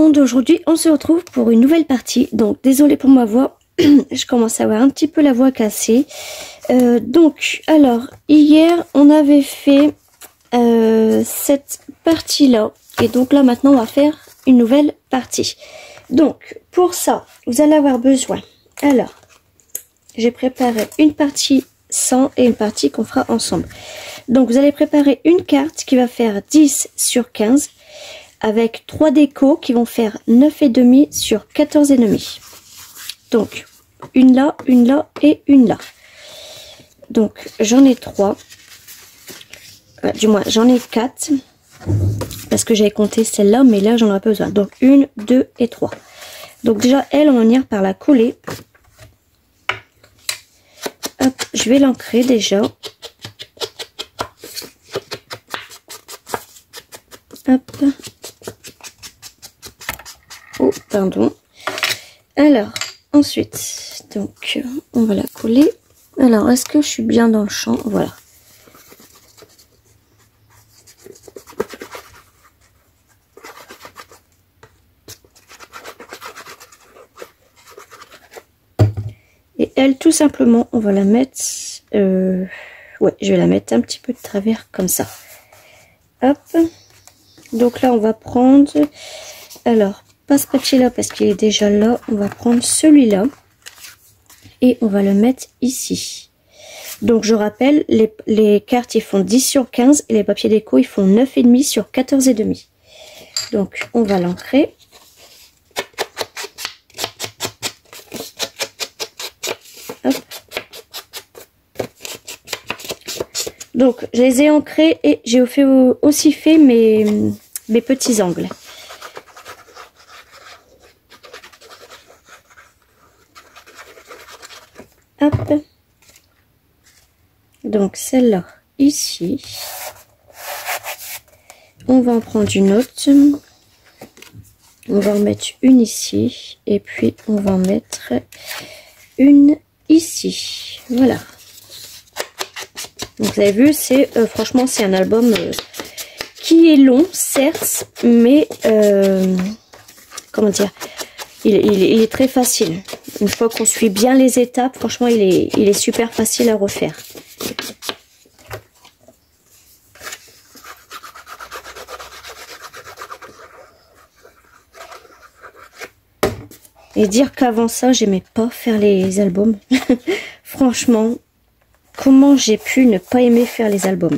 monde, aujourd'hui on se retrouve pour une nouvelle partie. Donc désolée pour ma voix, je commence à avoir un petit peu la voix cassée. Alors hier on avait fait cette partie là. Et donc là maintenant on va faire une nouvelle partie. Donc pour ça vous allez avoir besoin. Alors j'ai préparé une partie sans et une partie qu'on fera ensemble. Donc vous allez préparer une carte qui va faire 10 sur 15 avec 3 décos qui vont faire 9,5 sur 14,5. Donc une là et une là. Donc j'en ai 3. Du moins j'en ai 4 parce que j'avais compté celle-là, mais là j'en aurais pas besoin. Donc 1, 2 et 3. Donc déjà elle, on va venir par la coller. Hop, je vais l'ancrer déjà. Hop. Oh, pardon. Alors, ensuite, donc, on va la coller. Alors, est-ce que je suis bien dans le champ? Voilà. Et elle, tout simplement, on va la mettre... ouais, je vais la mettre un petit peu de travers, comme ça. Hop. Donc là, on va prendre... Alors, pas ce papier-là, parce qu'il est déjà là. On va prendre celui-là. Et on va le mettre ici. Donc, je rappelle, les cartes, ils font 10 sur 15. Et les papiers déco, ils font 9,5 sur 14,5. Donc, on va l'ancrer. Hop. Donc, je les ai ancrés et j'ai aussi fait mes petits angles. Hop. Donc, celle-là, ici. On va en prendre une autre. On va en mettre une ici. Et puis, on va en mettre une ici. Voilà. Donc vous avez vu, c'est franchement c'est un album qui est long, certes, mais comment dire, il est très facile. Une fois qu'on suit bien les étapes, franchement il est super facile à refaire. Et dire qu'avant ça, j'aimais pas faire les albums. Franchement, comment j'ai pu ne pas aimer faire les albums?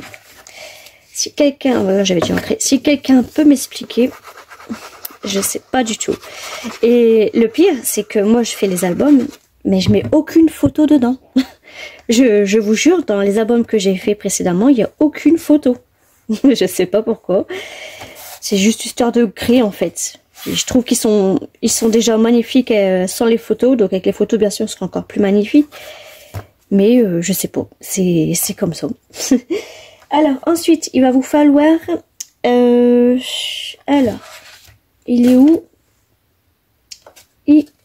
Si quelqu'un, voilà, j'avais déjà ancré, si quelqu'un peut m'expliquer, je sais pas du tout. Et le pire, c'est que moi je fais les albums, mais je mets aucune photo dedans. Je vous jure, dans les albums que j'ai fait précédemment, il n'y a aucune photo. Je sais pas pourquoi. C'est juste histoire de créer en fait. Et je trouve qu'ils sont déjà magnifiques sans les photos, donc avec les photos bien sûr, ce sera encore plus magnifique. Mais je sais pas, c'est comme ça. Alors ensuite, il va vous falloir... alors, il est où?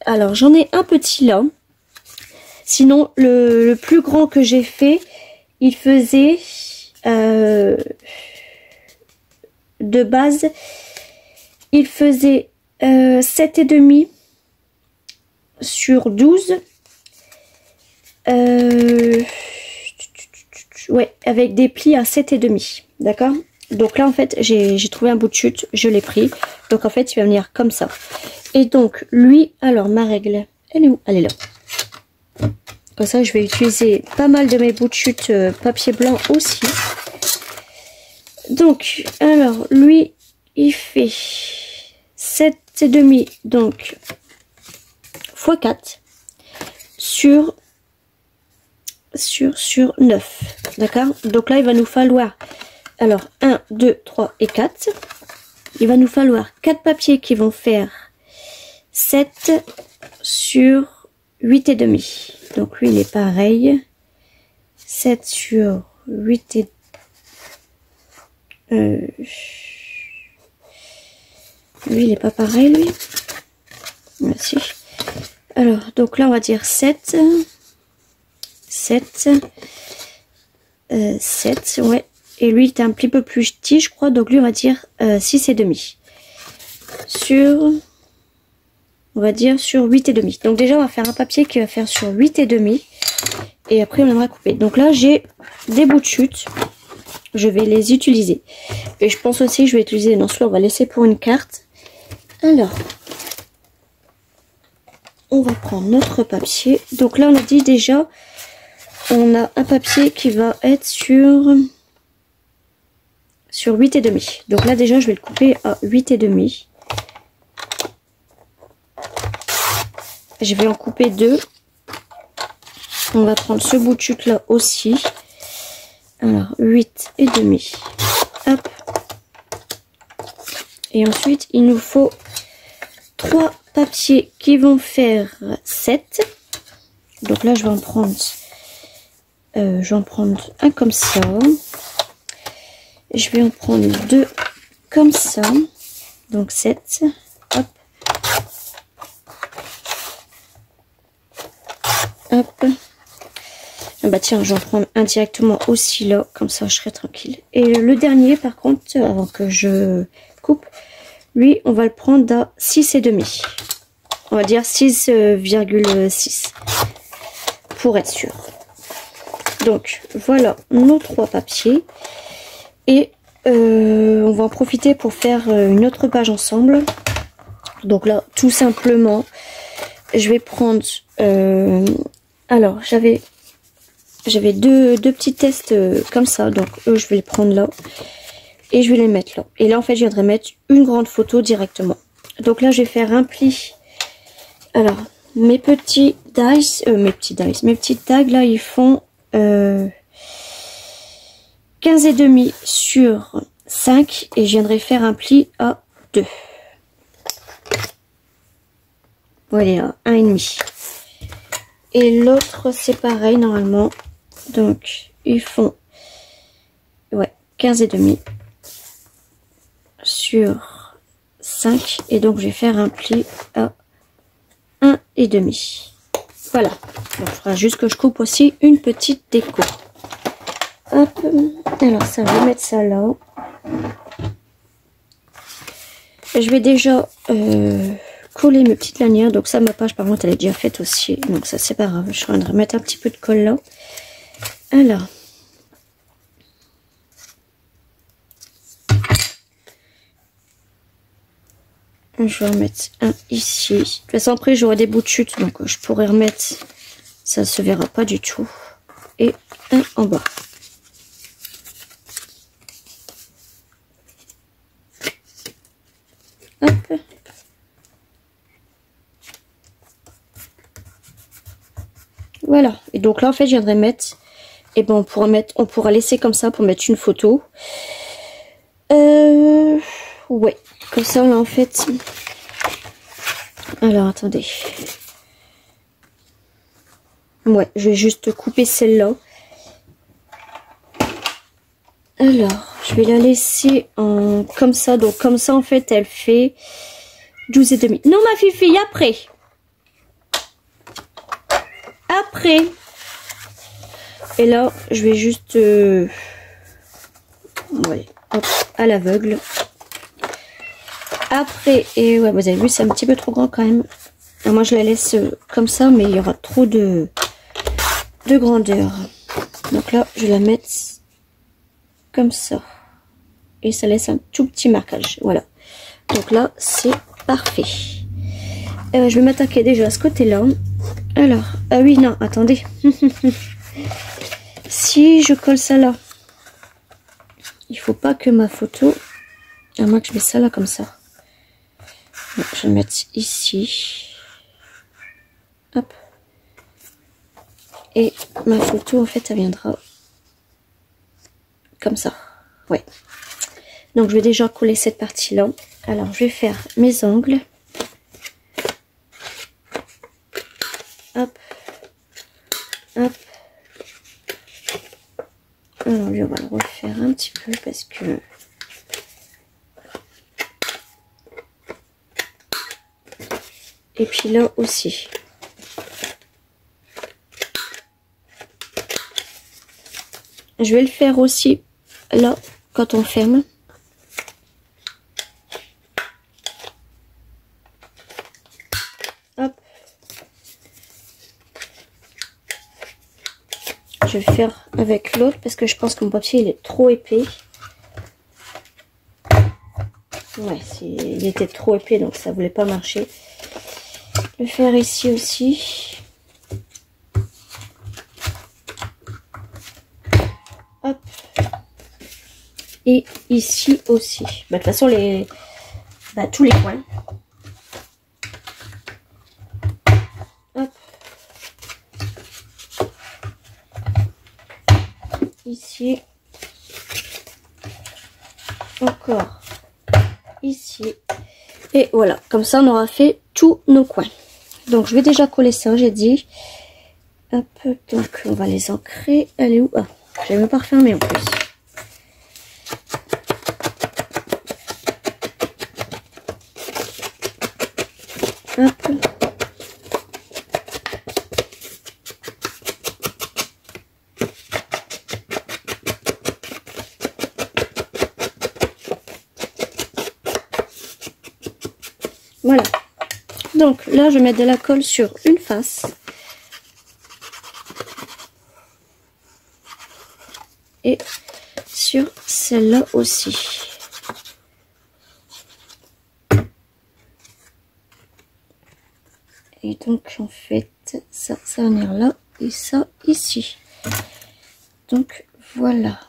Alors j'en ai un petit là. Sinon, le plus grand que j'ai fait, il faisait... de base, il faisait 7,5 sur 12. Ouais, avec des plis à 7,5. D'accord? Donc là, en fait, j'ai trouvé un bout de chute. Je l'ai pris. Donc, en fait, il va venir comme ça. Et donc, lui, alors, ma règle, elle est où? Elle est là. Comme ça, je vais utiliser pas mal de mes bouts de chute papier blanc aussi. Donc, alors, lui, il fait 7,5, donc, x 4 sur 9. D'accord? Donc là, il va nous falloir, alors, 1, 2, 3 et 4. Il va nous falloir 4 papiers qui vont faire 7 sur 8,5. Donc, lui, il est pareil. 7 sur 8 et... lui, il est pas pareil, lui. Merci. Alors, donc là, on va dire 7. 7. 7, ouais. Et lui, il est un petit peu plus petit, je crois. Donc lui, on va dire 6,5. Sur on va dire sur 8,5. Donc déjà on va faire un papier qui va faire sur 8,5 et après on viendra couper. Donc là j'ai des bouts de chute, je vais les utiliser. Et je pense aussi que je vais utiliser, non celui-là on va laisser pour une carte. Alors, on va prendre notre papier. Donc là on a dit déjà, on a un papier qui va être sur 8,5. Donc là déjà je vais le couper à 8,5. Je vais en couper deux. On va prendre ce bout de chute là aussi. Alors 8,5. Hop. Et ensuite il nous faut 3 papiers qui vont faire 7. Donc là je vais en prendre un comme ça. Je vais en prendre 2 comme ça. Donc 7. Hop. Hop. Ah bah tiens, j'en prends un directement aussi là, comme ça je serai tranquille. Et le dernier par contre, avant que je coupe, lui on va le prendre à 6,5. On va dire 6,6 pour être sûr. Donc voilà nos 3 papiers. Et on va en profiter pour faire une autre page ensemble. Donc là tout simplement, je vais prendre... alors j'avais deux petits tests comme ça, donc eux je vais les prendre là et je vais les mettre là. Et là en fait je viendrai mettre une grande photo directement. Donc là je vais faire un pli. Alors mes petits dice, mes petits tags là ils font 15,5 sur 5 et je viendrai faire un pli à 2. Voilà, 1,5. Et l'autre c'est pareil normalement. Donc ils font 15,5 sur 5. Et donc je vais faire un pli à 1,5. Voilà. Donc il faudra juste que je coupe aussi une petite déco. Hop. Alors ça, je vais mettre ça là. Je vais déjà coller mes petites lanières. Donc ça, ma page par contre elle est déjà faite aussi. Donc ça c'est pas grave. Je vais remettre un petit peu de colle là. Alors. Je vais en mettre un ici. De toute façon après j'aurai des bouts de chute. Donc je pourrais remettre. Ça se verra pas du tout. Et un en bas. Hop. Voilà. Et donc là en fait je viendrai mettre. Et ben on pourra laisser comme ça pour mettre une photo. Ouais. Comme ça là en fait. Alors attendez. Ouais, je vais juste couper celle-là. Alors, je vais la laisser en comme ça. Donc comme ça en fait elle fait 12,5. Non ma fifi, après. Après. Et là, je vais juste ouais, hop, à l'aveugle. Après, et ouais, vous avez vu, c'est un petit peu trop grand quand même. Alors, moi, je la laisse comme ça, mais il y aura trop de grandeur. Donc là, je vais la mettre comme ça. Et ça laisse un tout petit marquage. Voilà. Donc là, c'est parfait. Je vais m'attaquer déjà à ce côté-là. Alors, ah oui, non, attendez. Si je colle ça là, il faut pas que ma photo, à moins que je mette ça là comme ça. Donc, je vais le mettre ici. Hop. Et ma photo, en fait, elle viendra comme ça. Ouais. Donc, je vais déjà coller cette partie-là. Alors, je vais faire mes angles. Hop. Hop. Alors, lui, on va le refaire un petit peu parce que... Et puis là aussi. Je vais le faire aussi là, quand on ferme. je vais faire avec l'autre parce que je pense que mon papier il est trop épais. Ouais, il était trop épais donc ça voulait pas marcher. Le faire ici aussi. Hop. Et ici aussi. Bah, de toute façon, tous les coins. Hop. Ici. Encore. Ici. Et voilà. Comme ça, on aura fait tous nos coins. Donc, je vais déjà coller ça, j'ai dit. Hop. Donc, on va les ancrer. Elle est où? Ah, j'ai même pas refermé en plus. Hop. Voilà. Donc là, je mets de la colle sur une face. Et sur celle-là aussi. Et donc en fait, ça va venir là et ça ici. Donc voilà.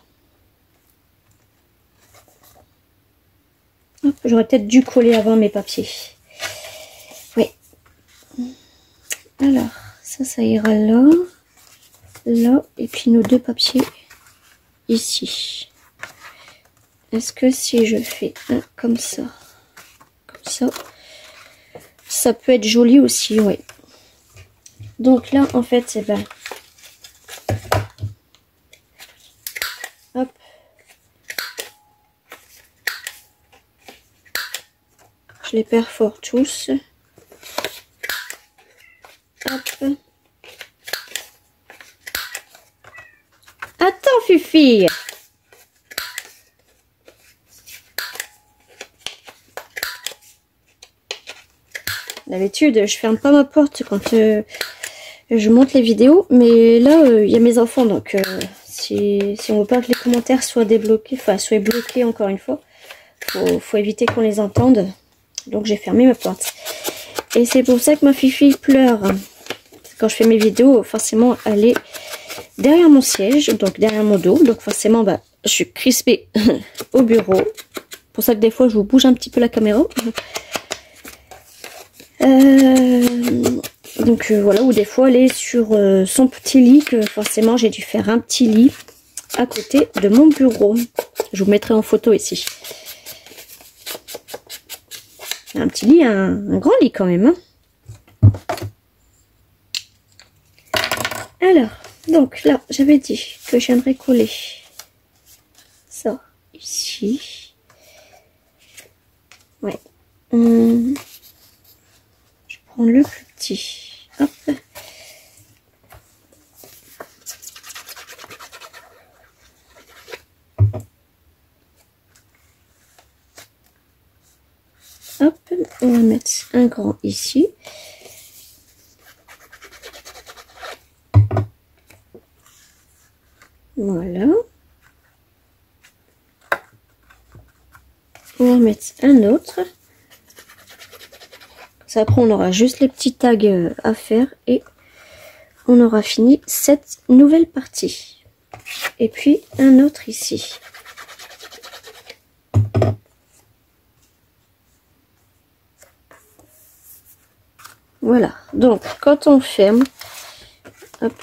J'aurais peut-être dû coller avant mes papiers. Oui. Alors, ça ira là, là, et puis nos deux papiers ici. Est-ce que si je fais un comme ça, ça peut être joli aussi, oui. Donc là, en fait, c'est ben, hop. Je les perfore tous. Hop. Attends, Fifi. D'habitude, je ferme pas ma porte quand je monte les vidéos, mais là, il y a mes enfants, donc si on veut pas que les commentaires soient débloqués, enfin, soient bloqués encore une fois, faut éviter qu'on les entende. Donc, j'ai fermé ma porte. Et c'est pour ça que ma Fifi pleure. Quand je fais mes vidéos, forcément, elle est derrière mon siège, donc derrière mon dos. Donc, forcément, bah, je suis crispée au bureau. C'est pour ça que des fois, je vous bouge un petit peu la caméra. Donc voilà, ou des fois elle est sur son petit lit, que forcément j'ai dû faire un petit lit à côté de mon bureau. Je vous mettrai en photo ici. Un petit lit, un grand lit quand même. Hein. Alors, donc là, j'avais dit que j'aimerais coller ça ici. Ouais. Le plus petit. Hop. Hop, on va mettre un grand ici. Voilà. On va mettre un autre. Après, on aura juste les petits tags à faire et on aura fini cette nouvelle partie. Et puis, un autre ici. Voilà. Donc, quand on ferme, hop.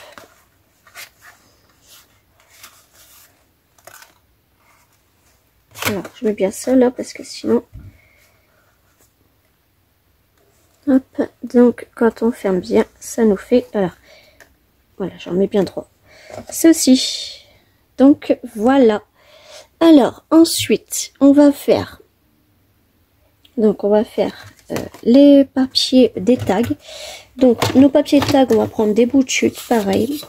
Alors, je mets bien ça là parce que sinon... Hop, donc quand on ferme bien, ça nous fait, voilà, j'en mets bien droit. Ceci, donc voilà. Alors ensuite, on va faire, les papiers des tags. Donc nos papiers tags, on va prendre des bouts de chute, pareil.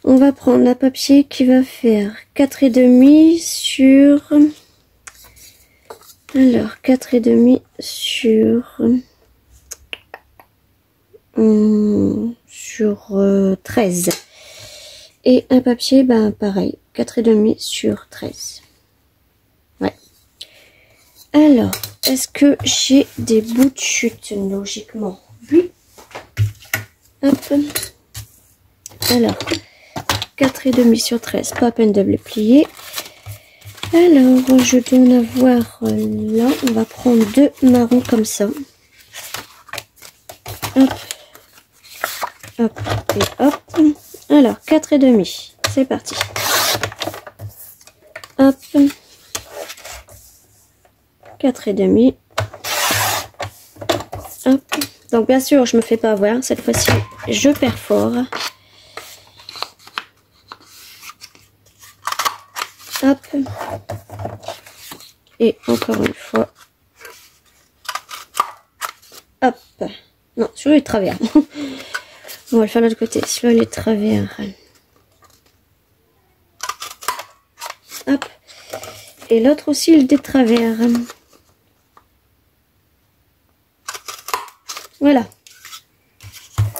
On va prendre un papier qui va faire 4,5 sur... Alors, 4,5 sur 13. Et un papier, ben pareil, 4,5 sur 13. Ouais. Alors, est-ce que j'ai des bouts de chute? Logiquement, oui. Hop. Alors, 4,5 sur 13, pas à peine de les plier. Alors, je dois en avoir là, on va prendre 2 marrons comme ça. Hop, hop et hop. Alors, 4,5, c'est parti. Hop, 4,5. Hop. Donc, bien sûr, je me fais pas avoir. Cette fois-ci, je perfore. Hop. Et encore une fois. Hop. Non, celui-là est travers. On va le faire de l'autre côté. Celui-là, il est travers. Hop. Et l'autre aussi, il est de travers. Voilà.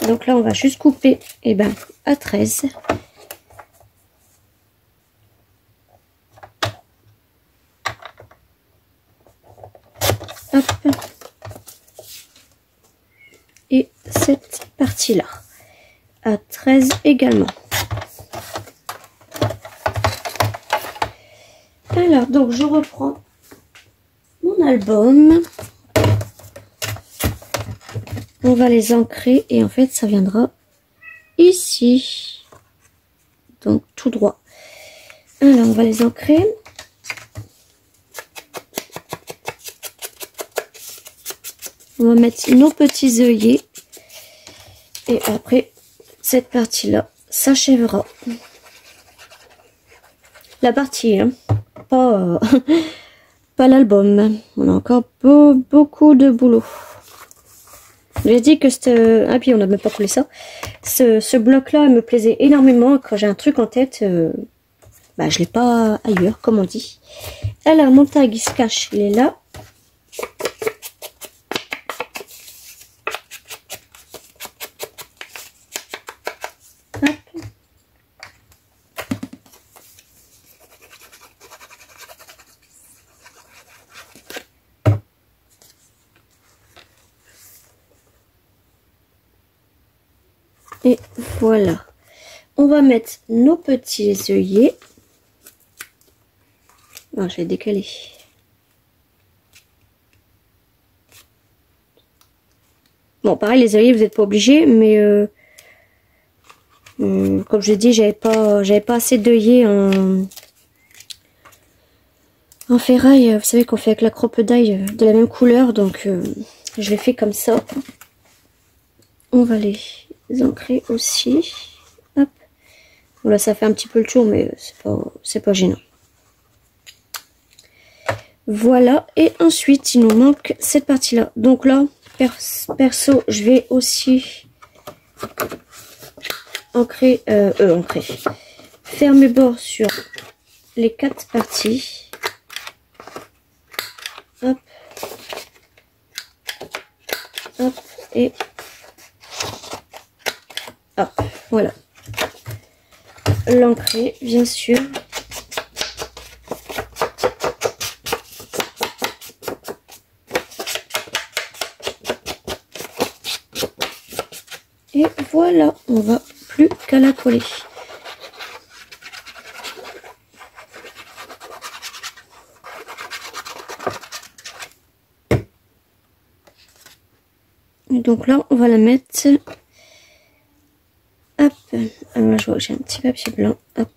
Donc là, on va juste couper, et ben, à 13. Hop. Et cette partie-là, à 13 également. Alors, donc, je reprends mon album. On va les ancrer et en fait, ça viendra ici. Donc, tout droit. Alors, on va les ancrer. On va mettre nos petits œillets. Et après, cette partie-là s'achèvera. La partie, hein, pas, pas l'album. On a encore beaucoup de boulot. J'ai dit que c'était... Ah, puis on n'a même pas collé ça. Ce bloc-là me plaisait énormément. Quand j'ai un truc en tête, bah, je l'ai pas ailleurs, comme on dit. Alors, mon tag, il se cache, il est là. Hop. Et voilà. On va mettre nos petits œillets. Ah, je vais décaler. Bon, pareil, les œillets, vous n'êtes pas obligés, mais comme je l'ai dit, j'avais pas assez d'œillets en ferraille. Vous savez qu'on fait avec la crope-d'ail de la même couleur, donc je l'ai fait comme ça. On va les ancrer aussi. Hop. Voilà, ça fait un petit peu le tour, mais c'est pas gênant. Voilà, et ensuite il nous manque cette partie-là. Donc là, perso, je vais aussi ancrer, faire mes bords sur les 4 parties. Hop, hop, et hop, voilà. L'ancrer, bien sûr. Et voilà, on va plus qu'à la coller. Et donc là, on va la mettre. Hop. Alors là, je vois que j'ai un petit papier blanc. Hop.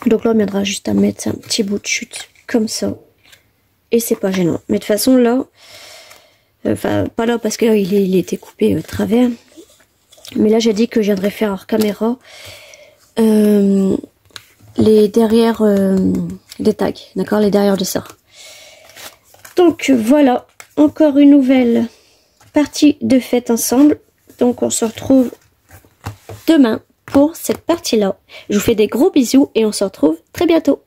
Donc là, on viendra juste à mettre un petit bout de chute comme ça. Et c'est pas gênant. Mais de toute façon, là, enfin, pas là parce que là, il était coupé travers. Mais là, j'ai dit que je viendrais faire hors caméra les derrière des tags. D'accord, les derrière de ça. Donc voilà, encore une nouvelle partie de fête ensemble. Donc on se retrouve demain pour cette partie-là. Je vous fais des gros bisous et on se retrouve très bientôt.